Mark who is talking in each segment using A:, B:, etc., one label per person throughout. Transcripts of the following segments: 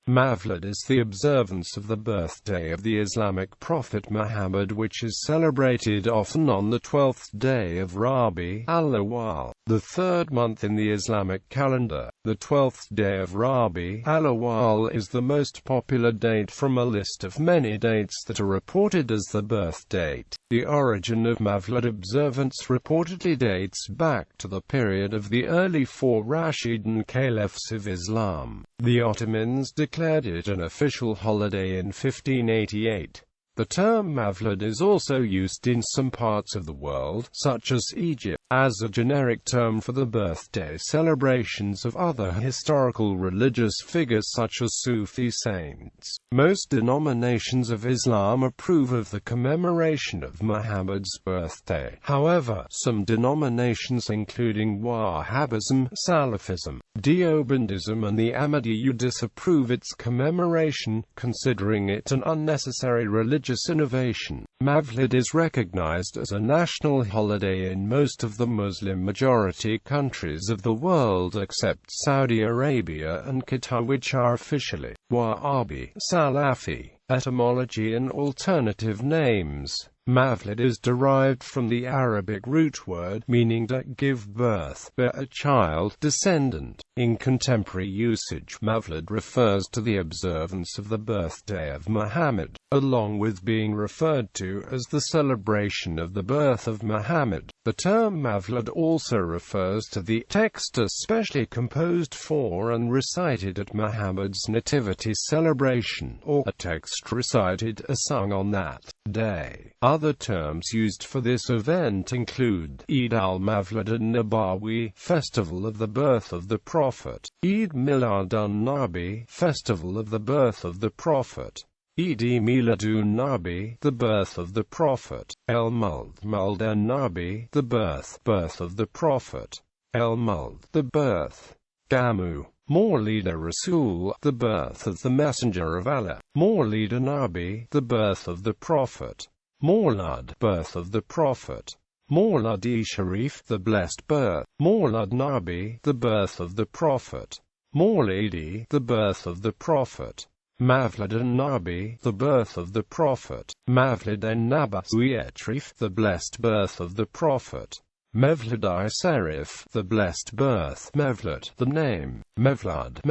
A: Mawlid is the observance of the birthday of the Islamic prophet Muhammad, which is celebrated often on the 12th day of Rabi, al-awwal, the third month in the Islamic calendar. The 12th day of Rabi, al-awwal, is the most popular date from a list of many dates that are reported as the birth date. The origin of Mawlid observance reportedly dates back to the period of the early four Rashidun Caliphs of Islam. The Ottomans declared it an official holiday in 1588. The term Mawlid is also used in some parts of the world, such as Egypt, as a generic term for the birthday celebrations of other historical religious figures such as Sufi saints. Most denominations of Islam approve of the commemoration of Muhammad's birthday. However, some denominations including Wahhabism, Salafism, Deobandism and the Ahmadiyya disapprove its commemoration, considering it an unnecessary religious innovation. Mawlid is recognized as a national holiday in most of the Muslim-majority countries of the world except Saudi Arabia and Qatar, which are officially Wahhabi, Salafi. Etymology and alternative names. Mawlid is derived from the Arabic root word meaning to give birth, bear a child, descendant. In contemporary usage, Mawlid refers to the observance of the birthday of Muhammad, along with being referred to as the celebration of the birth of Muhammad. The term Mawlid also refers to the text especially composed for and recited at Muhammad's nativity celebration, or a text recited or sung on that day. Other terms used for this event include Eid al-Mawlid an-Nabawi, Festival of the Birth of the Prophet; Eid Milad an-Nabi, Festival of the Birth of the Prophet; Eid-e-Miladun Nabi, the birth of the Prophet; el-Mawlid an-Nabi, the birth of the Prophet; el-Mawlid, the birth; Gamu, Mawlid Rasul, the birth of the Messenger of Allah; Mawlid an-Nabi, the birth of the Prophet; Mawlid, birth of the Prophet; Mawlid-e-Sharif, the blessed birth; Mawlid Nabi, the birth of the Prophet; Mawlidi, the birth of the Prophet; Mawlid an-Nabi, the birth of the Prophet; Mawlid an-Nabawi-Sharif, the blessed birth of the Prophet; Mawlid-i-Sharif, the blessed birth; Mawlid, the name; Mawlid,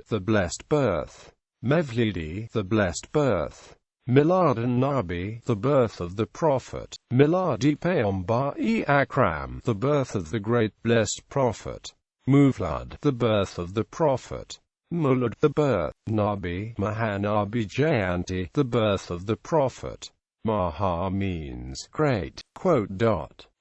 A: the blessed birth; Mawlidi, the blessed birth; Milad an-Nabi, the birth of the Prophet; Milad-e-Payghambar-e-Akram, the birth of the great blessed Prophet; Mawlid, the birth of the Prophet; Mawlid, the birth; Nabi, Mahanabi Jayanti, the birth of the Prophet. Maha means great.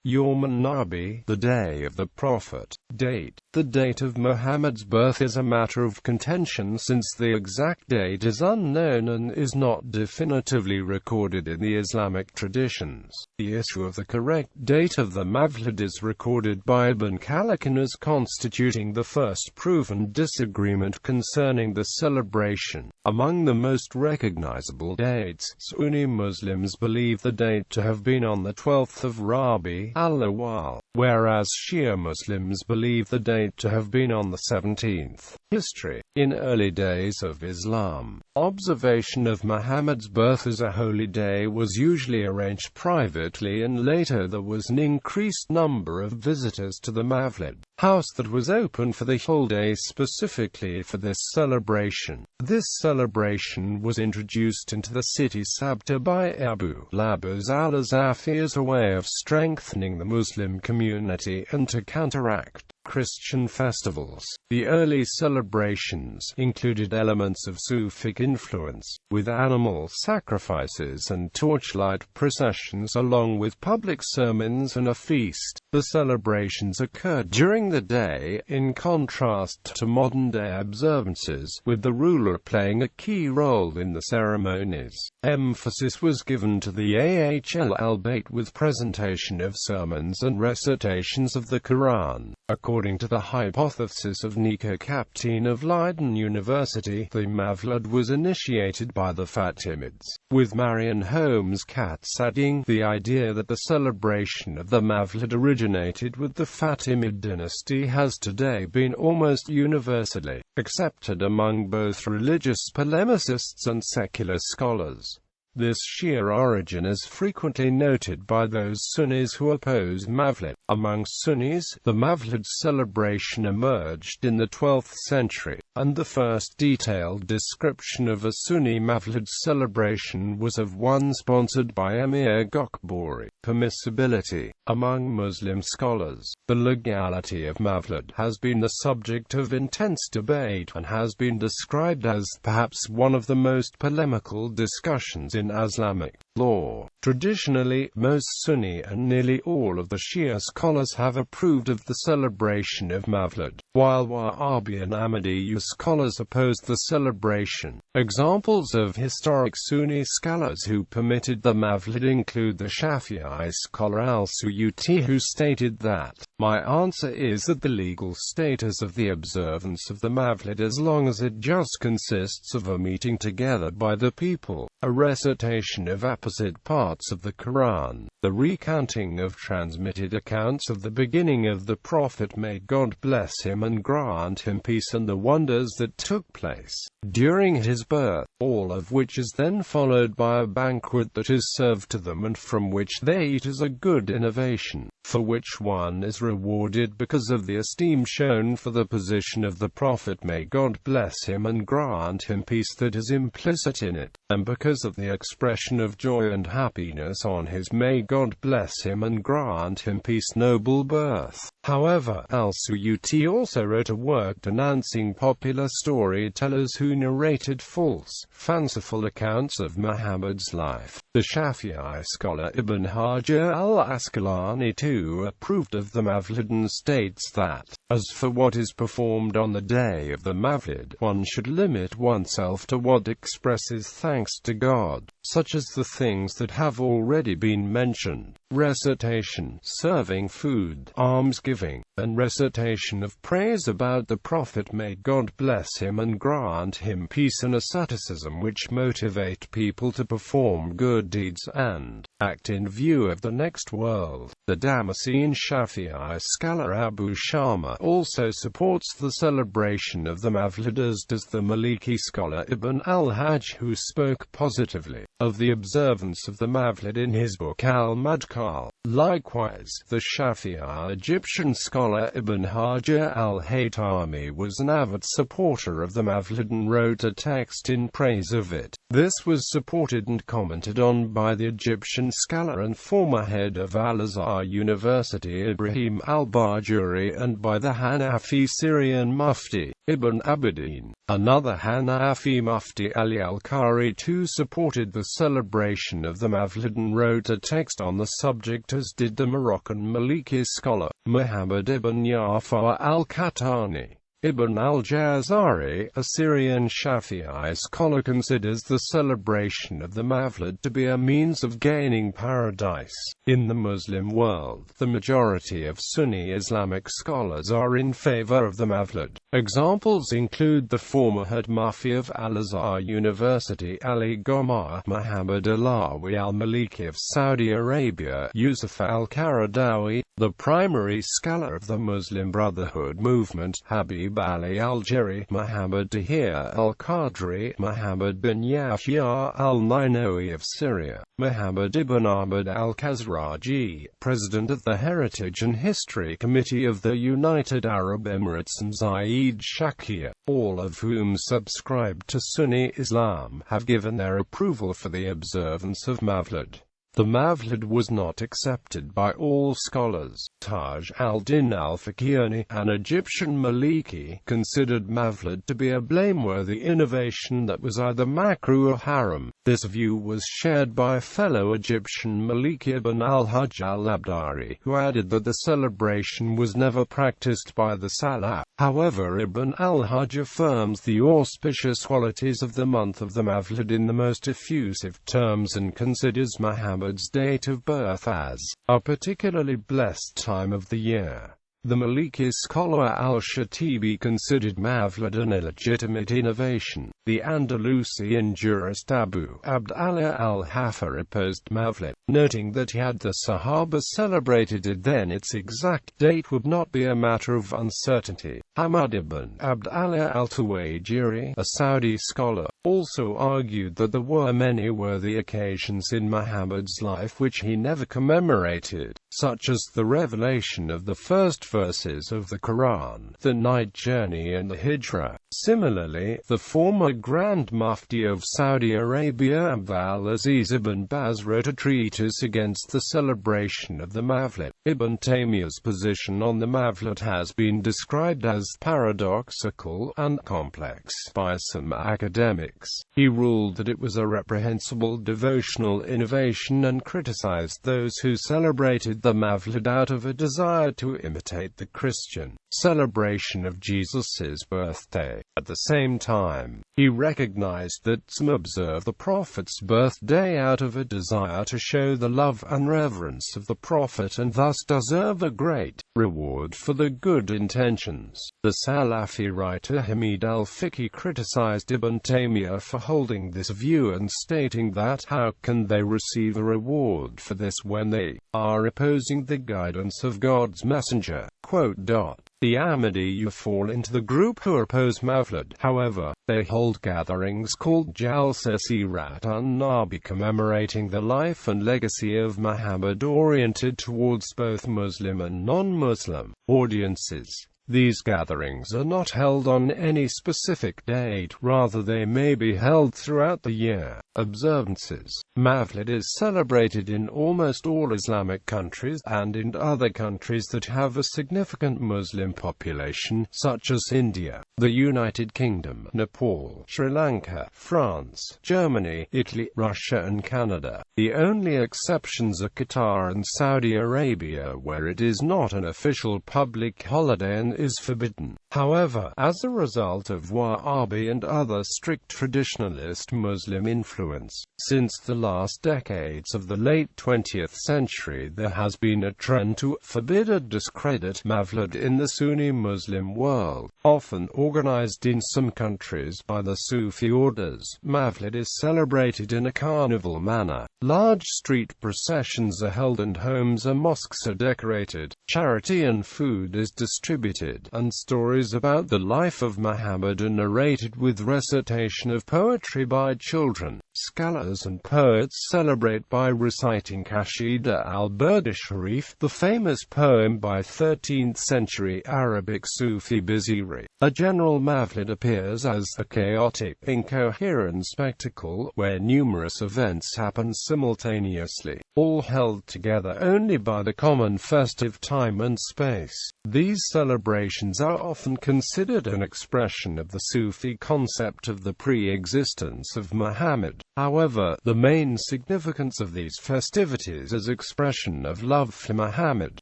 A: Yawm an-Nabi, the day of the Prophet. Date. The date of Muhammad's birth is a matter of contention since the exact date is unknown and is not definitively recorded in the Islamic traditions. The issue of the correct date of the Mawlid is recorded by Ibn Khaldun as constituting the first proven disagreement concerning the celebration. Among the most recognizable dates, Sunni Muslims believe the date to have been on the 12th of Rabi, al-awwal, whereas Shia Muslims believe the date to have been on the 17th. History. In early days of Islam, observation of Muhammad's birth as a holy day was usually arranged privately, and later there was an increased number of visitors to the Mawlid house that was open for the whole day specifically for this celebration. This celebration was introduced into the city Sabta by Abu al-Abbas al-Zafi as a way of strengthening the Muslim community and to counteract Christian festivals. The early celebrations included elements of Sufic influence, with animal sacrifices and torchlight processions along with public sermons and a feast. The celebrations occurred during the day, in contrast to modern-day observances, with the ruler playing a key role in the ceremonies. Emphasis was given to the Ahl al-Bayt with presentation of sermons and recitations of the Quran. According According to the hypothesis of Nika Kaptein of Leiden University, the Mawlid was initiated by the Fatimids, with Marian Holmes Katz adding, the idea that the celebration of the Mawlid originated with the Fatimid dynasty has today been almost universally accepted among both religious polemicists and secular scholars. This Shia origin is frequently noted by those Sunnis who oppose Mawlid. Among Sunnis, the Mawlid celebration emerged in the 12th century, and the first detailed description of a Sunni Mawlid celebration was of one sponsored by Emir Gokburi. Permissibility. Among Muslim scholars, the legality of Mawlid has been the subject of intense debate, and has been described as perhaps one of the most polemical discussions in Islamic law. Traditionally, most Sunni and nearly all of the Shia scholars have approved of the celebration of Mawlid, while Wahhabi and Ahmadi scholars opposed the celebration. Examples of historic Sunni scholars who permitted the Mawlid include the Shafi'i scholar al-Suyuti, who stated that, "My answer is that the legal status of the observance of the Mawlid, as long as it just consists of a meeting together by the people, a recitation of opposite parts of the Quran, the recounting of transmitted accounts of the beginning of the Prophet, may God bless him and grant him peace, and the wonders that took place during his birth, all of which is then followed by a banquet that is served to them and from which they eat, is a good innovation, for which one is rewarded because of the esteem shown for the position of the Prophet, may God bless him and grant him peace, that is implicit in it, and because of the expression of joy and happiness on his, may God bless him and grant him peace, noble birth." However, al-Suyuti also wrote a work denouncing popular storytellers who narrated false, fanciful accounts of Muhammad's life. The Shafi'i scholar Ibn Hajar al-Asqalani too approved of the Mawlid and states that, as for what is performed on the day of the Mawlid, one should limit oneself to what expresses thanks to God, such as the things that have already been mentioned: recitation, serving food, almsgiving, and recitation of praise about the Prophet, may God bless him and grant him peace, and asceticism which motivate people to perform good deeds and act in view of the next world. The Damascene Shafi'i scholar Abu Shama also supports the celebration of the Mawlid, as does the Maliki scholar Ibn al-Hajj, who spoke positively of the observance of the Mawlid in his book al-Madkhal. Likewise, the Shafi'i Egyptian scholar Ibn Hajar al-Haytami was an avid supporter of the Mawlid and wrote a text in praise of it. This was supported and commented on by the Egyptian scholar and former head of Al-Azhar University Ibrahim al-Bajuri, and by the Hanafi Syrian Mufti Ibn Abidin. Another Hanafi Mufti Ali al-Qari too supported the celebration of the Mawlid and wrote a text on the subject, as did the Moroccan Maliki scholar Muhammad ibn Yafar al-Qahtani. Ibn al-Jazari, a Syrian Shafi'i scholar, considers the celebration of the Mawlid to be a means of gaining paradise. In the Muslim world, the majority of Sunni Islamic scholars are in favor of the Mawlid. Examples include the former head mufti of Al-Azhar University Ali Gomar, Muhammad Alawi al-Maliki of Saudi Arabia, Yusuf al-Qaradawi, the primary scholar of the Muslim Brotherhood movement Habib Ali al-Jari, Muhammad Tahir al-Qadri, Muhammad bin Yahya al-Nainawi of Syria, Muhammad ibn Ahmad al-Khazraji, president of the Heritage and History Committee of the United Arab Emirates, and Zaid Shakir, all of whom subscribe to Sunni Islam, have given their approval for the observance of Mawlid. The Mawlid was not accepted by all scholars. Taj al-Din al-Fakirni, an Egyptian Maliki, considered Mawlid to be a blameworthy innovation that was either makruh or haram. This view was shared by fellow Egyptian Maliki Ibn al-Hajj al-Abdari, who added that the celebration was never practiced by the Salaf. However, Ibn al-Hajj affirms the auspicious qualities of the month of the Mawlid in the most effusive terms and considers Muhammad's date of birth as a particularly blessed time of the year. The Maliki scholar al-Shatibi considered Mawlid an illegitimate innovation. The Andalusian jurist Abu Abdallah al-Hafar opposed Mawlid, noting that had the Sahaba celebrated it, then its exact date would not be a matter of uncertainty. Ahmad ibn Abdallah al-Tuwajiri, a Saudi scholar, also argued that there were many worthy occasions in Muhammad's life which he never commemorated, such as the revelation of the first verses of the Quran, the night journey and the Hijrah. Similarly, the former Grand Mufti of Saudi Arabia Abdul-Aziz ibn Baz wrote a treatise against the celebration of the Mawlid. Ibn Taymiyyah's position on the Mawlid has been described as paradoxical and complex by some academics. He ruled that it was a reprehensible devotional innovation and criticized those who celebrated the Mawlid out of a desire to imitate the Christian celebration of Jesus' birthday. At the same time, he recognized that some observe the Prophet's birthday out of a desire to show the love and reverence of the Prophet and thus deserve a great reward for the good intentions. The Salafi writer Hamid al-Fiqhi criticized Ibn Taymiyyah for holding this view and stating that how can they receive a reward for this when they are opposing the guidance of God's messenger? The Ahmadiyya fall into the group who oppose Mawlid. However, they hold gatherings called Jalsa Sirat an-Nabi commemorating the life and legacy of Muhammad oriented towards both Muslim and non-Muslim audiences. These gatherings are not held on any specific date, rather they may be held throughout the year. Observances. Mawlid is celebrated in almost all Islamic countries, and in other countries that have a significant Muslim population, such as India, the United Kingdom, Nepal, Sri Lanka, France, Germany, Italy, Russia and Canada. The only exceptions are Qatar and Saudi Arabia, where it is not an official public holiday and is forbidden. However, as a result of Wahhabi and other strict traditionalist Muslim influence, since the last decades of the late 20th century there has been a trend to forbid or discredit Mawlid in the Sunni Muslim world. Often organized in some countries by the Sufi orders, Mawlid is celebrated in a carnival manner. Large street processions are held and homes and mosques are decorated. Charity and food is distributed, and stories about the life of Muhammad are narrated with recitation of poetry by children. Scholars and poets celebrate by reciting Qasida al-Burda Sharif, the famous poem by 13th-century Arabic Sufi Biziri. A general Mawlid appears as a chaotic, incoherent spectacle, where numerous events happen simultaneously, all held together only by the common festive time and space. These celebrations are often considered an expression of the Sufi concept of the pre-existence of Muhammad. However, the main significance of these festivities is expression of love for Muhammad.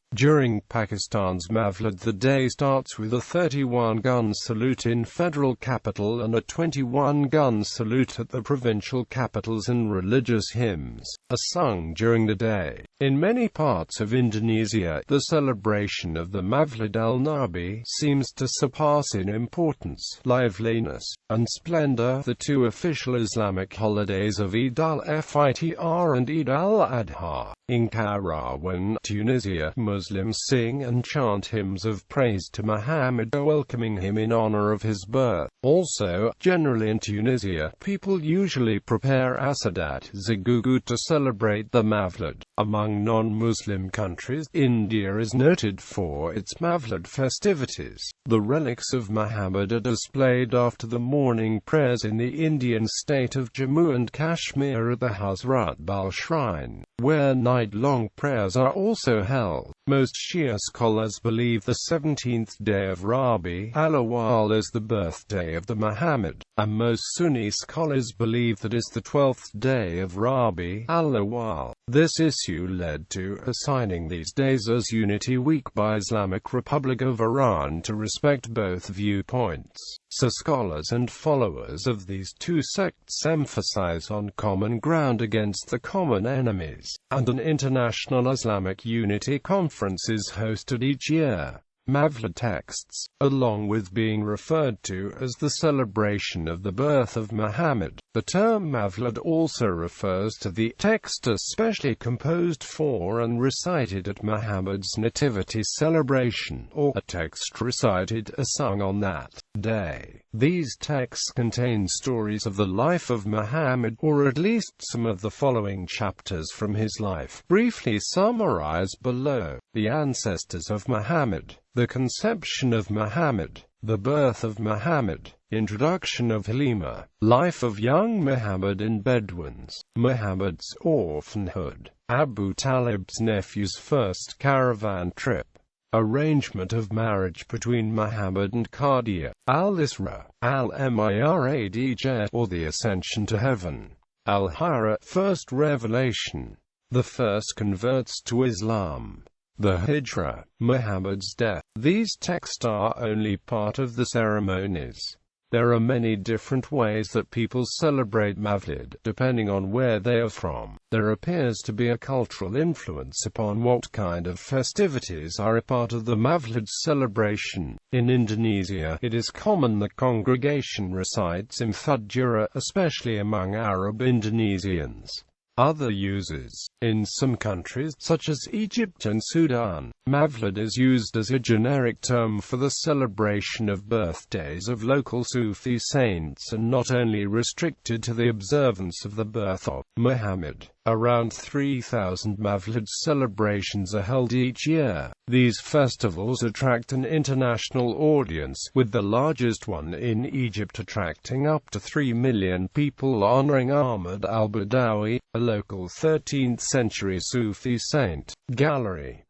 A: During Pakistan's Mawlid, the day starts with a 31-gun salute in federal capital and a 21-gun salute at the provincial capitals, and religious hymns are sung during the day. In many parts of Indonesia, the celebration of the Mawlid al-Nabi seems to surpass in importance, liveliness, and splendor the two official Islamic holidays of Eid al-Fitr and Eid al-Adha. In Kahrawan, Tunisia, Muslims sing and chant hymns of praise to Muhammad, welcoming him in honor of his birth. Also, generally in Tunisia, people usually prepare asadat zagugu to celebrate the Mawlid. Among non-Muslim countries, India is noted for its Mawlid festivities. The relics of Muhammad are displayed after the morning prayers in the Indian state of Jammu and Kashmir at the Hazrat Bal Shrine, where night-long prayers are also held. Most Shia scholars believe the 17th day of Rabi, al-awwal, is the birthday of the Muhammad, and most Sunni scholars believe that is the 12th day of Rabi, al-awwal. This issue led to assigning these days as Unity Week by Islamic Republic of Iran to respect both viewpoints. So scholars and followers of these two sects emphasize on common ground against the common enemies, and an international Islamic unity conference is hosted each year. Mawlid texts, along with being referred to as the celebration of the birth of Muhammad. The term Mawlid also refers to the text especially composed for and recited at Muhammad's nativity celebration, or a text recited or sung on that day. These texts contain stories of the life of Muhammad, or at least some of the following chapters from his life, briefly summarized below: the ancestors of Muhammad, the conception of Muhammad, the birth of Muhammad, introduction of Halima, life of young Muhammad in Bedouins, Muhammad's orphanhood, Abu Talib's nephew's first caravan trip, arrangement of marriage between Muhammad and Khadija, al-Isra, al-Mi'raj, or the ascension to heaven, al-Hira, first revelation, the first converts to Islam, the Hijra, Muhammad's death. These texts are only part of the ceremonies. There are many different ways that people celebrate Mawlid, depending on where they are from. There appears to be a cultural influence upon what kind of festivities are a part of the Mawlid celebration. In Indonesia, it is common the congregation recites Fajr, especially among Arab Indonesians. Other uses. In some countries, such as Egypt and Sudan, Mawlid is used as a generic term for the celebration of birthdays of local Sufi saints and not only restricted to the observance of the birth of Muhammad. Around 3,000 Mawlid celebrations are held each year. These festivals attract an international audience, with the largest one in Egypt attracting up to 3 million people honoring Ahmar Aly, a local 13th-century Sufi saint. Gallery.